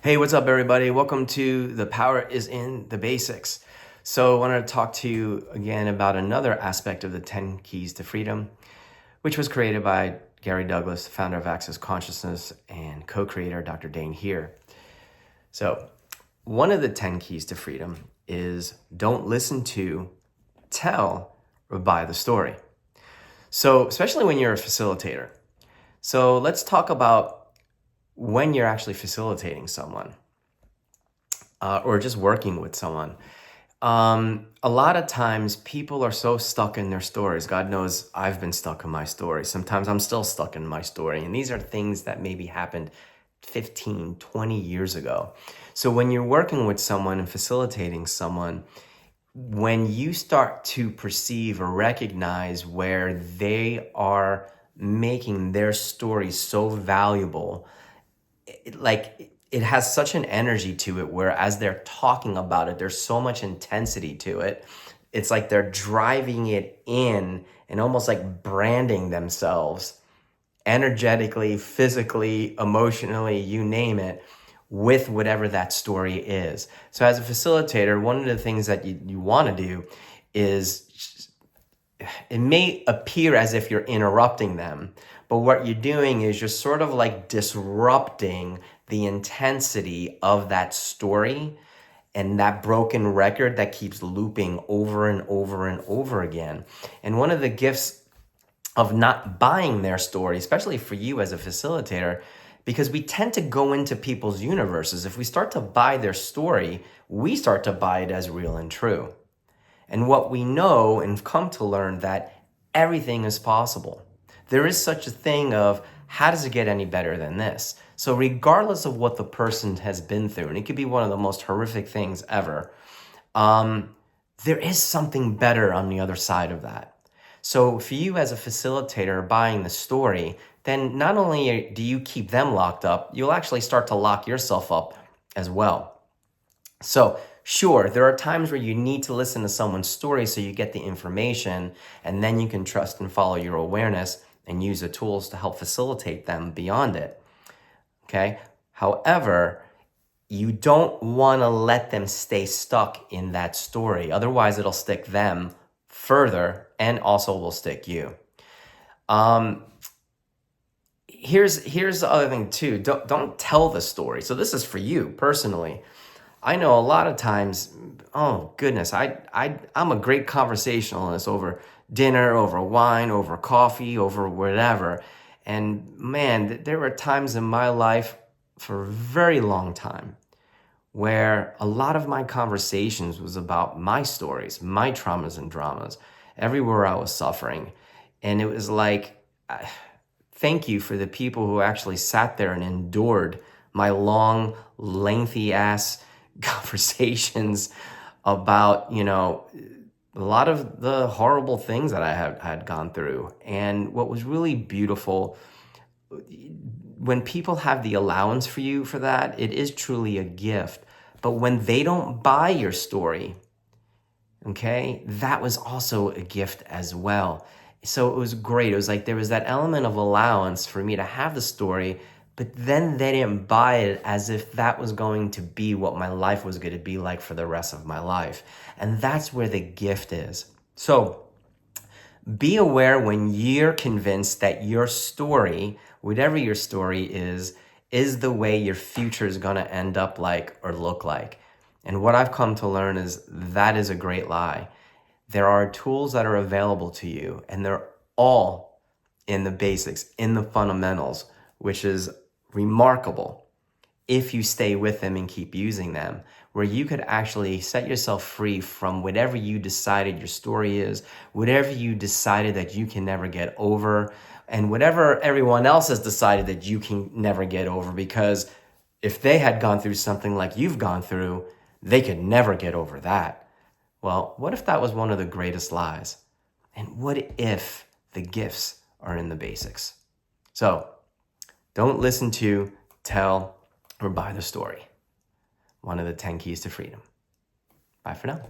Hey, what's up, everybody? Welcome to The Power is in the Basics. So I wanted to talk to you again about another aspect of the 10 Keys to Freedom, which was created by Gary Douglas, the founder of Access Consciousness, and co-creator Dr. Dane Here. So one of the 10 Keys to Freedom is don't listen to, tell, or buy the story. So especially when you're a facilitator. So let's talk about when you're actually facilitating someone or just working with someone. A lot of times people are so stuck in their stories. God knows I've been stuck in my story. Sometimes I'm still stuck in my story. And these are things that maybe happened 15, 20 years ago. So when you're working with someone and facilitating someone, when you start to perceive or recognize where they are making their story so valuable, it has such an energy to it where as they're talking about it, there's so much intensity to it. It's like they're driving it in and almost like branding themselves energetically, physically, emotionally, you name it, with whatever that story is. So as a facilitator, one of the things that you want to do is, it may appear as if you're interrupting them, but what you're doing is you're sort of like disrupting the intensity of that story and that broken record that keeps looping over and over and over again. And one of the gifts of not buying their story, especially for you as a facilitator, because we tend to go into people's universes. If we start to buy their story, we start to buy it as real and true. And what we know and come to learn that everything is possible. There is such a thing of, how does it get any better than this? So regardless of what the person has been through, and it could be one of the most horrific things ever, there is something better on the other side of that. So for you as a facilitator buying the story, then not only do you keep them locked up, you'll actually start to lock yourself up as well. So sure, there are times where you need to listen to someone's story so you get the information, and then you can trust and follow your awareness and use the tools to help facilitate them beyond it. Okay? However, you don't want to let them stay stuck in that story. Otherwise, it'll stick them further and also will stick you. Here's the other thing too. Don't tell the story. So this is for you personally. I know a lot of times, oh goodness, I'm a great conversationalist over dinner, over wine, over coffee, over whatever. And man, there were times in my life for a very long time where a lot of my conversations was about my stories, my traumas and dramas, everywhere I was suffering. And it was like, thank you for the people who actually sat there and endured my long, lengthy ass conversations about, a lot of the horrible things that I had gone through. And what was really beautiful, when people have the allowance for you for that, it is truly a gift. But when they don't buy your story, okay, that was also a gift as well. So it was great. It was like there was that element of allowance for me to have the story, but then they didn't buy it as if that was going to be what my life was going to be like for the rest of my life. And that's where the gift is. So be aware when you're convinced that your story, whatever your story is the way your future is going to end up like or look like. And what I've come to learn is that is a great lie. There are tools that are available to you, and they're all in the basics, in the fundamentals, which is remarkable if you stay with them and keep using them, where you could actually set yourself free from whatever you decided your story is, whatever you decided that you can never get over, and whatever everyone else has decided that you can never get over, because if they had gone through something like you've gone through, they could never get over that. Well, what if that was one of the greatest lies? And what if the gifts are in the basics? So don't listen to, tell, or buy the story. One of the 10 keys to freedom. Bye for now.